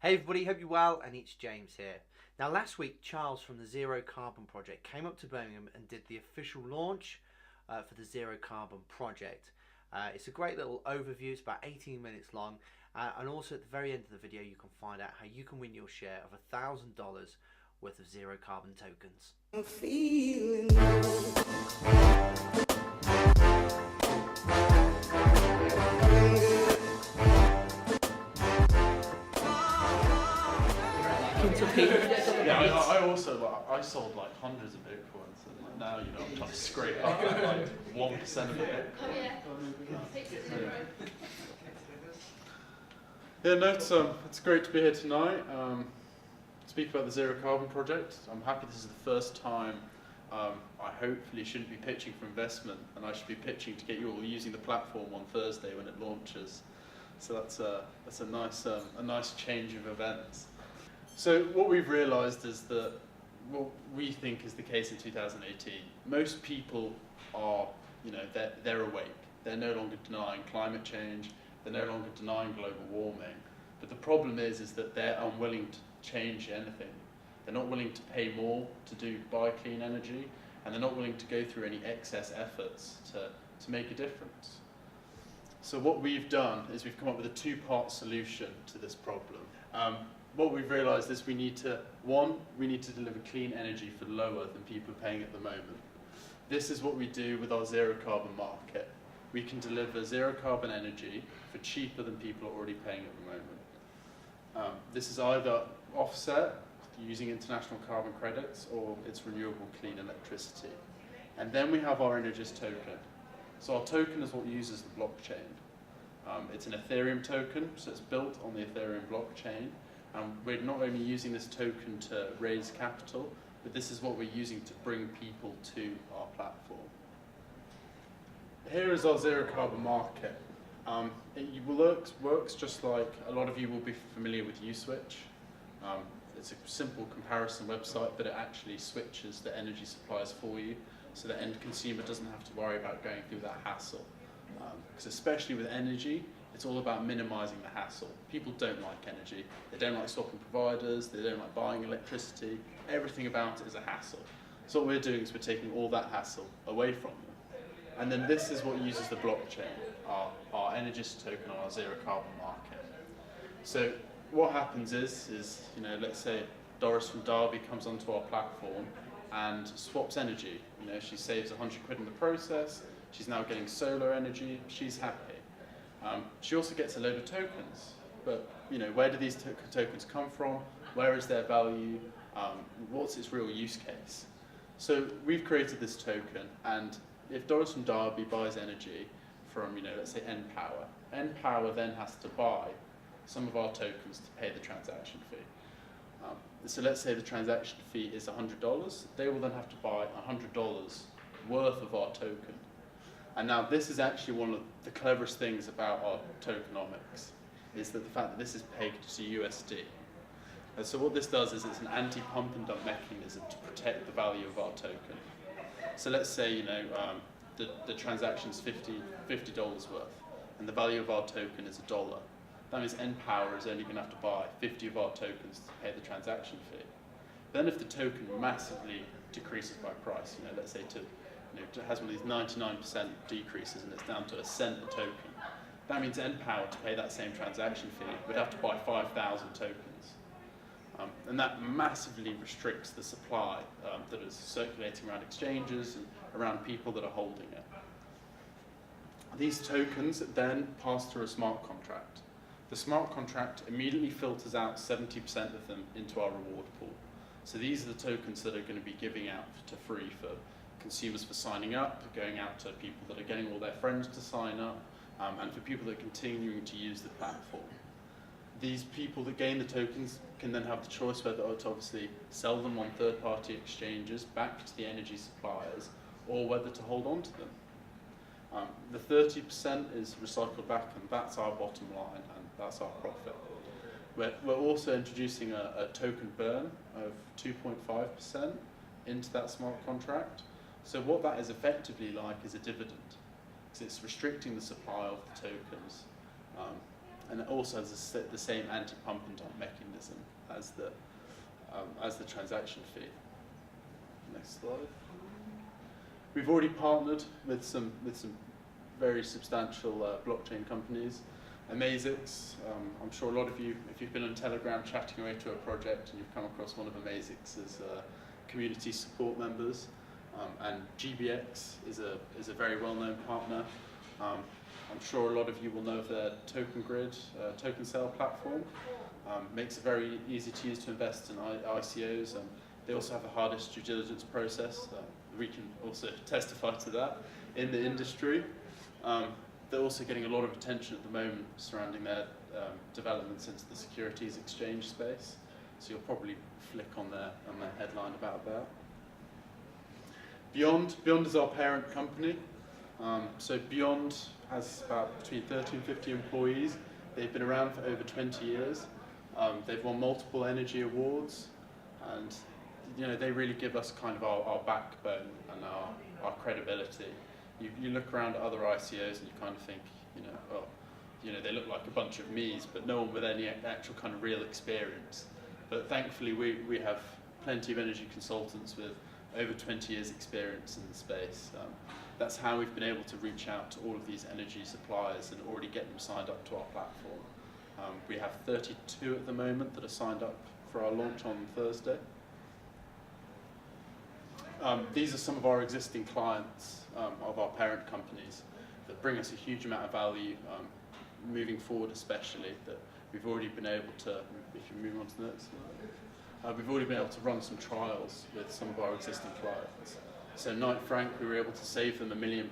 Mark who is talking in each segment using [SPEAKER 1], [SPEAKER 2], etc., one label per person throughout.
[SPEAKER 1] Hey everybody, hope you're well, and it's James here. Now last week, Charles from the Zero Carbon Project came up to Birmingham and did the official launch for the Zero Carbon Project. It's a great little overview, it's about 18 minutes long, and also at the very end of the video you can find out how you can win your share of $1,000 worth of Zero Carbon tokens. I'm feeling
[SPEAKER 2] Yeah, I sold like hundreds of bitcoins, and now I'm trying to scrape up like 1% of it. Yeah, no, it's great to be here tonight. Speak about the Zero Carbon Project. I'm happy this is the first time I hopefully shouldn't be pitching for investment, and I should be pitching to get you all using the platform on Thursday when it launches. So that's a nice change of events. So what we've realised is that what we think is the case in 2018. Most people are, they're awake. They're no longer denying climate change. They're no longer denying global warming. But the problem is that they're unwilling to change anything. They're not willing to pay more to buy clean energy, and they're not willing to go through any excess efforts to make a difference. So what we've done is we've come up with a two-part solution to this problem. What we've realised is we need to deliver clean energy for lower than people are paying at the moment. This is what we do with our zero carbon market. We can deliver zero carbon energy for cheaper than people are already paying at the moment. This is either offset using international carbon credits, or it's renewable clean electricity. And then we have our Energist token. So our token is what uses the blockchain. It's an Ethereum token, so it's built on the Ethereum blockchain. We're not only using this token to raise capital, but this is what we're using to bring people to our platform. Here is our zero carbon market. It works just like a lot of you will be familiar with USwitch. It's a simple comparison website, but it actually switches the energy suppliers for you, so the end consumer doesn't have to worry about going through that hassle. Because especially with energy, it's all about minimizing the hassle. People don't like energy. They don't like swapping providers. They don't like buying electricity. Everything about it is a hassle. So what we're doing is we're taking all that hassle away from them. And then this is what uses the blockchain, our Energist token on our zero carbon market. So what happens is let's say Doris from Derby comes onto our platform and swaps energy. She saves 100 quid in the process. She's now getting solar energy. She's happy. She also gets a load of tokens, but where do these tokens come from? Where is their value? What's its real use case? So we've created this token, and if Doris from Derby buys energy from let's say npower, npower then has to buy some of our tokens to pay the transaction fee. So let's say the transaction fee is $100. They will then have to buy $100 worth of our token. And now this is actually one of the cleverest things about our tokenomics, is that the fact that this is pegged to USD. And so what this does is it's an anti-pump and dump mechanism to protect the value of our token. So let's say the transaction is $50 worth, and the value of our token is $1. That means npower is only going to have to buy 50 of our tokens to pay the transaction fee. Then if the token massively decreases by price, let's say it has one of these 99% decreases and it's down to a cent a token, that means npower, to pay that same transaction fee, would have to buy 5,000 tokens. And that massively restricts the supply that is circulating around exchanges and around people that are holding it. These tokens then pass through a smart contract. The smart contract immediately filters out 70% of them into our reward pool. So these are the tokens that are going to be giving out to free for consumers for signing up, going out to people that are getting all their friends to sign up, and for people that are continuing to use the platform. These people that gain the tokens can then have the choice whether to obviously sell them on third-party exchanges back to the energy suppliers, or whether to hold on to them. The 30% is recycled back, and that's our bottom line, and that's our profit. We're also introducing a token burn of 2.5% into that smart contract. So what that is effectively like is a dividend, because it's restricting the supply of the tokens, and it also has the same anti-pump and dump mechanism as the transaction fee. Next slide. We've already partnered with some very substantial blockchain companies. Amazix, I'm sure a lot of you, if you've been on Telegram chatting away to a project and you've come across one of Amazix's community support members, and GBX is a very well-known partner. I'm sure a lot of you will know of their Token Grid token sale platform. Makes it very easy to use to invest in ICOs. They also have the hardest due diligence process. We can also testify to that in the industry. They're also getting a lot of attention at the moment surrounding their developments into the securities exchange space. So you'll probably flick on their headline about that. Beyond is our parent company. So Beyond has about between 30 and 50 employees. They've been around for over 20 years. They've won multiple energy awards, and they really give us kind of our backbone and our credibility. You look around at other ICOs and you kind of think, they look like a bunch of me's, but no one with any actual kind of real experience. But thankfully, we have plenty of energy consultants with over 20 years experience in the space. That's how we've been able to reach out to all of these energy suppliers and already get them signed up to our platform. We have 32 at the moment that are signed up for our launch on Thursday. These are some of our existing clients of our parent companies that bring us a huge amount of value moving forward, especially that we've already been able to, if you move on to the next slide, we've already been able to run some trials with some of our existing clients. So Knight Frank, we were able to save them £1 million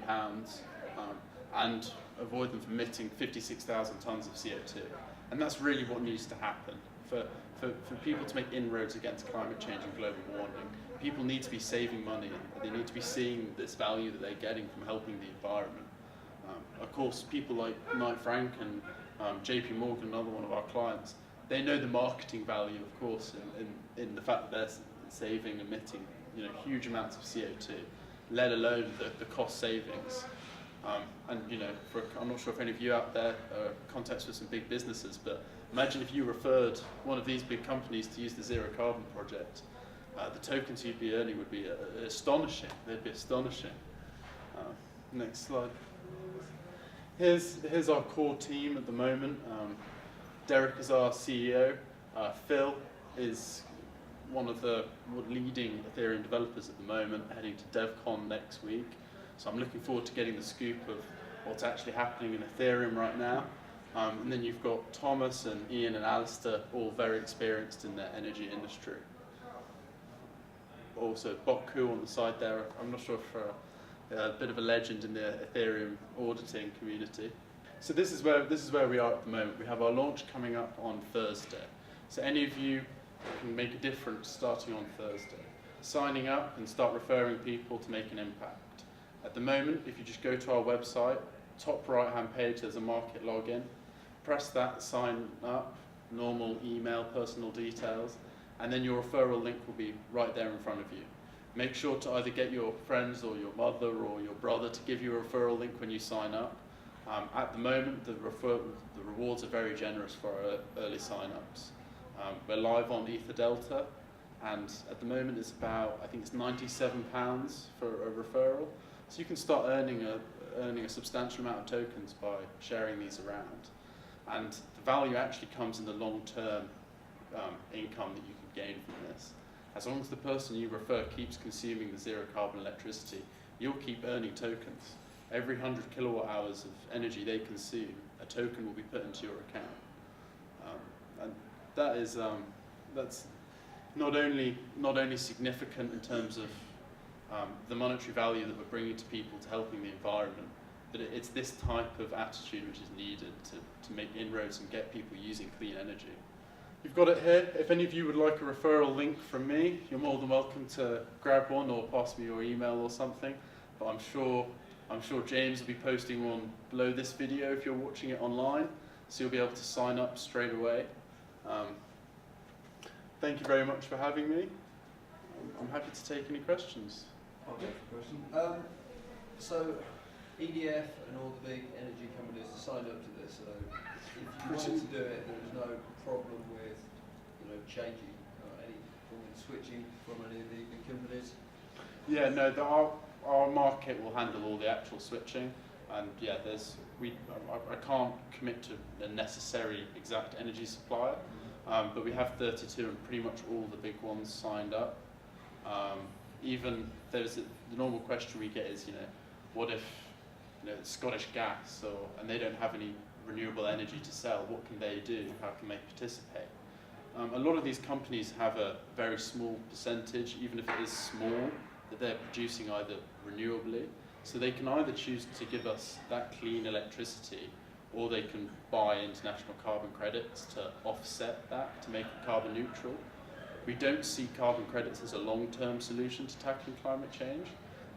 [SPEAKER 2] and avoid them from emitting 56,000 tonnes of CO2. And that's really what needs to happen. For people to make inroads against climate change and global warming, people need to be saving money. They need to be seeing this value that they're getting from helping the environment. Of course, people like Knight Frank and JP Morgan, another one of our clients, they know the marketing value, of course, in the fact that they're saving, emitting huge amounts of CO2, let alone the cost savings. I'm not sure if any of you out there are in contact with some big businesses, but imagine if you referred one of these big companies to use the Zero Carbon project. The tokens you'd be earning would be astonishing. They'd be astonishing. Next slide. Here's our core team at the moment. Derek is our CEO. Phil is one of the leading Ethereum developers at the moment, heading to DevCon next week. So I'm looking forward to getting the scoop of what's actually happening in Ethereum right now. And then you've got Thomas and Ian and Alistair, all very experienced in the energy industry. Also, Bokku on the side there, I'm not sure if a bit of a legend in the Ethereum auditing community. So this is where we are at the moment. We have our launch coming up on Thursday. So any of you can make a difference starting on Thursday. Signing up and start referring people to make an impact. At the moment, if you just go to our website, top right-hand page, there's a market login. Press that, sign up, normal email, personal details, and then your referral link will be right there in front of you. Make sure to either get your friends or your mother or your brother to give you a referral link when you sign up. At the moment, the rewards are very generous for our early sign-ups. We're live on Ether Delta, and at the moment it's about, I think it's £97 for a referral. So you can start earning a substantial amount of tokens by sharing these around. And the value actually comes in the long-term income that you can gain from this. As long as the person you refer keeps consuming the zero carbon electricity, you'll keep earning tokens. Every 100 kilowatt hours of energy they consume, a token will be put into your account. And that is that's not only significant in terms of the monetary value that we're bringing to people to helping the environment, but it's this type of attitude which is needed to make inroads and get people using clean energy. You've got it here. If any of you would like a referral link from me, you're more than welcome to grab one or pass me your email or something. But I'm sure James will be posting one below this video if you're watching it online, so you'll be able to sign up straight away. Thank you very much for having me. I'm happy to take any questions.
[SPEAKER 3] I'll get the question. So EDF and all the big energy companies have signed up to this. So if you want to do it, there is no problem with changing, any form of switching from any of the big companies?
[SPEAKER 2] Yeah, no, our market will handle all the actual switching, and yeah, I can't commit to a necessary exact energy supplier, but we have 32 and pretty much all the big ones signed up. Even the normal question we get is, what if it's Scottish Gas and they don't have any renewable energy to sell? What can they do? How can they participate? A lot of these companies have a very small percentage, even if it is small, that they're producing either renewably. So they can either choose to give us that clean electricity, or they can buy international carbon credits to offset that, to make it carbon neutral. We don't see carbon credits as a long-term solution to tackling climate change,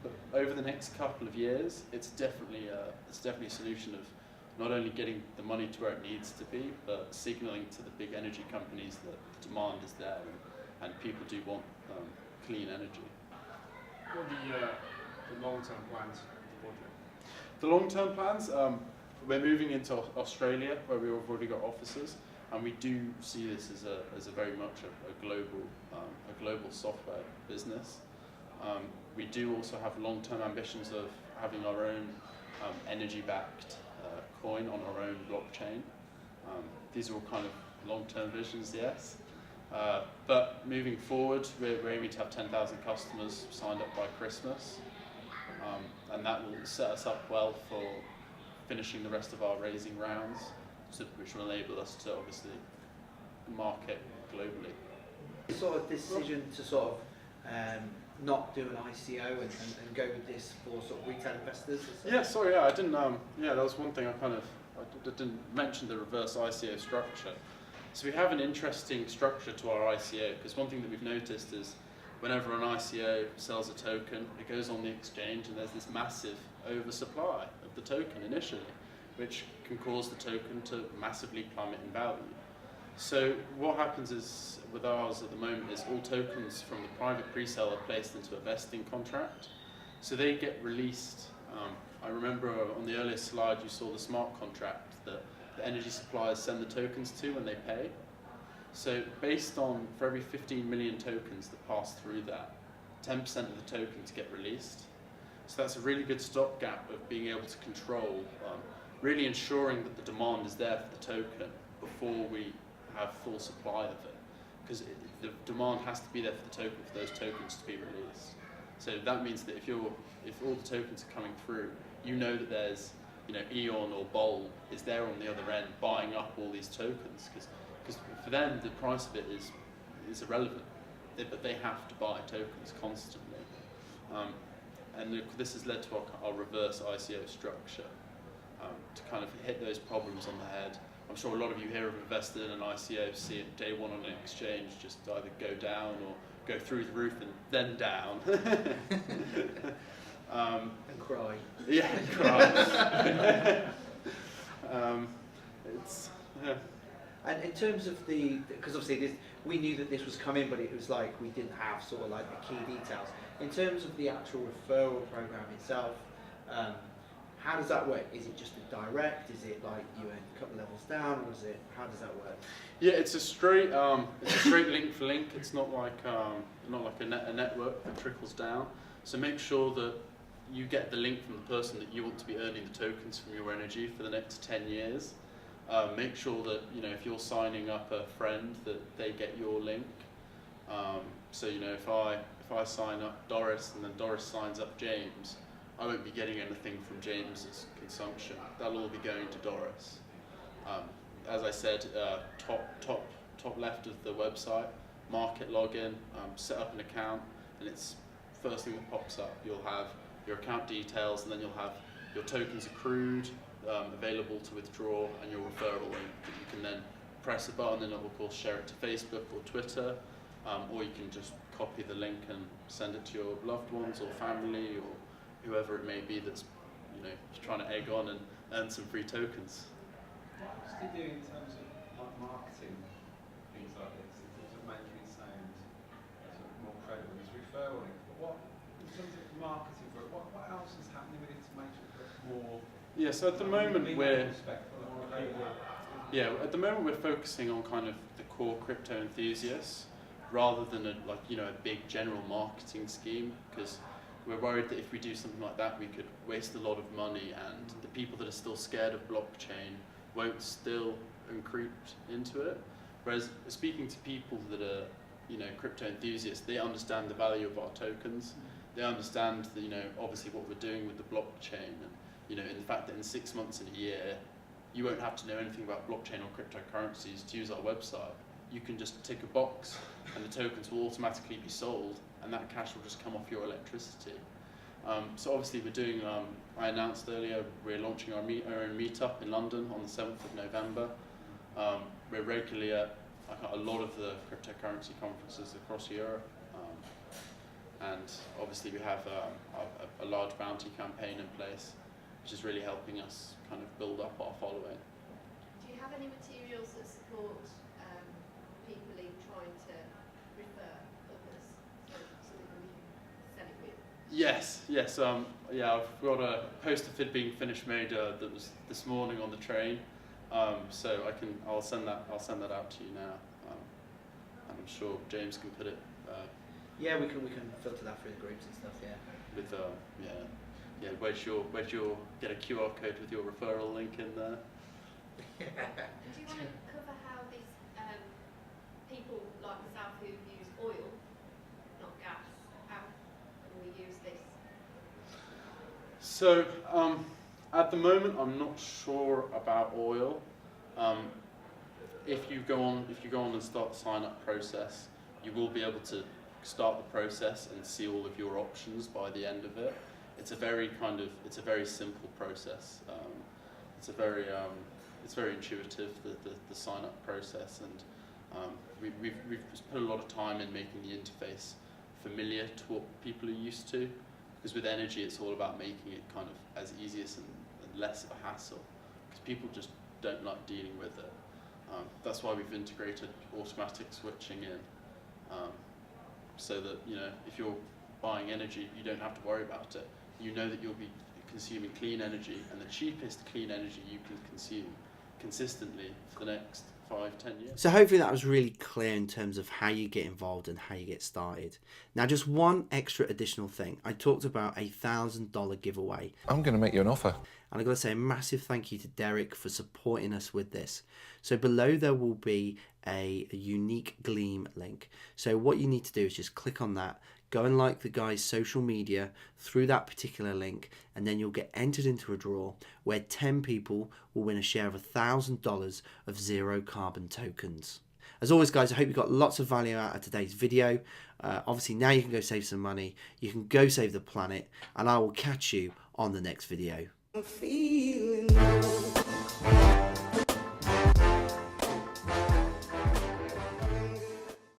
[SPEAKER 2] but over the next couple of years, it's definitely a solution of not only getting the money to where it needs to be, but signaling to the big energy companies that the demand is there and people do want clean energy.
[SPEAKER 4] What are the long-term plans for the project?
[SPEAKER 2] The long-term plans, we're moving into Australia, where we've already got offices, and we do see this as a very much a global software business. We do also have long-term ambitions of having our own energy-backed coin on our own blockchain. These are all kind of long-term visions, yes. But moving forward, we're aiming to have 10,000 customers signed up by Christmas, and that will set us up well for finishing the rest of our raising rounds, which will enable us to obviously market globally.
[SPEAKER 1] Sort of decision to sort of not do an ICO and go with this for sort of retail investors?
[SPEAKER 2] Yeah, sorry, yeah, I didn't. That was one thing I didn't mention, the reverse ICO structure. So we have an interesting structure to our ICO, because one thing that we've noticed is whenever an ICO sells a token, it goes on the exchange and there's this massive oversupply of the token initially, which can cause the token to massively plummet in value. So what happens is, with ours at the moment, is all tokens from the private pre-sale are placed into a vesting contract. So they get released. I remember on the earlier slide you saw the smart contract that the energy suppliers send the tokens to when they pay. So based on, for every 15 million tokens that pass through that, 10% of the tokens get released. So that's a really good stopgap of being able to control, really ensuring that the demand is there for the token before we have full supply of it. Because the demand has to be there for the token for those tokens to be released. So that means that if all the tokens are coming through, you know that there's, Eon or Bol is there on the other end buying up all these tokens, because for them the price of it is irrelevant, but they have to buy tokens constantly. And this has led to our reverse ICO structure, to kind of hit those problems on the head. I'm sure a lot of you here have invested in an ICO, see it day one on an exchange just either go down or go through the roof and then down.
[SPEAKER 1] And cry.
[SPEAKER 2] Yeah, cry.
[SPEAKER 1] And in terms of because obviously we knew that this was coming, but it was like we didn't have sort of like the key details. In terms of the actual referral program itself, how does that work? Is it just a direct? Is it like you earn a couple levels down, or how does that work?
[SPEAKER 2] Yeah, it's a straight link for link. It's not like a network that trickles down. So make sure that you get the link from the person that you want to be earning the tokens from your energy for the next 10 years. Make sure that if you're signing up a friend, that they get your link. So if I sign up Doris and then Doris signs up James, I won't be getting anything from James's consumption. That'll all be going to Doris. As I said, top left of the website, market login, set up an account, and it's first thing that pops up. You'll have your account details, and then you'll have your tokens accrued, available to withdraw, and your referral link that you can then press a button and it will, of course, share it to Facebook or Twitter, or you can just copy the link and send it to your loved ones or family or whoever it may be that's trying to egg on and earn some free tokens.
[SPEAKER 4] What do you do in terms of like marketing things like this, in terms of making it sound sort of more credible? It's referring, but what in terms of marketing for it, what else is happening with it to make it more?
[SPEAKER 2] Yeah, so at the moment we're focusing on kind of the core crypto enthusiasts, rather than a big general marketing scheme, because we're worried that if we do something like that, we could waste a lot of money, and the people that are still scared of blockchain won't still encrypt into it. Whereas speaking to people that are, crypto enthusiasts, they understand the value of our tokens. They understand that, obviously what we're doing with the blockchain, and, in the fact that in 6 months and a year, you won't have to know anything about blockchain or cryptocurrencies to use our website. You can just tick a box and the tokens will automatically be sold, and that cash will just come off your electricity. So obviously we're doing, I announced earlier, we're launching our own meetup in London on the 7th of November. We're regularly at a lot of the cryptocurrency conferences across Europe. And obviously we have a large bounty campaign in place, which is really helping us kind of build up our following.
[SPEAKER 5] Do you have any materials that support people in trying to refer others so that we can sell it with?
[SPEAKER 2] Yes. I've got a poster vid being finished made that was this morning on the train. So I'll send that out to you now. And I'm sure James can put it.
[SPEAKER 1] Yeah, we can filter that through the groups and stuff. Yeah.
[SPEAKER 2] With where's your get a QR code with your referral link in there?
[SPEAKER 5] Do you want to cover how these people like myself who use oil, not gas, how can we use this?
[SPEAKER 2] So at the moment, I'm not sure about oil. If you go on and start the sign up process, you will be able to start the process and see all of your options by the end of it. It's a very simple process. It's very intuitive, the sign up process, and we've put a lot of time in making the interface familiar to what people are used to, because with energy it's all about making it kind of as easy as and less of a hassle, because people just don't like dealing with it. That's why we've integrated automatic switching in, so that if you're buying energy, you don't have to worry about it. You know that you'll be consuming clean energy, and the cheapest clean energy you can consume consistently for the next 5-10 years.
[SPEAKER 1] So hopefully that was really clear in terms of how you get involved and how you get started. Now, just one extra additional thing. I talked about a $1,000 giveaway.
[SPEAKER 6] I'm going to make you an offer.
[SPEAKER 1] And I've got to say a massive thank you to Derek for supporting us with this. So below there will be a unique Gleam link. So what you need to do is just click on that, go and like the guy's social media through that particular link, and then you'll get entered into a draw where 10 people will win a share of $1,000 of zero carbon tokens. As always, guys, I hope you got lots of value out of today's video. Obviously, now you can go save some money, you can go save the planet, and I will catch you on the next video.
[SPEAKER 7] I'm feeling low.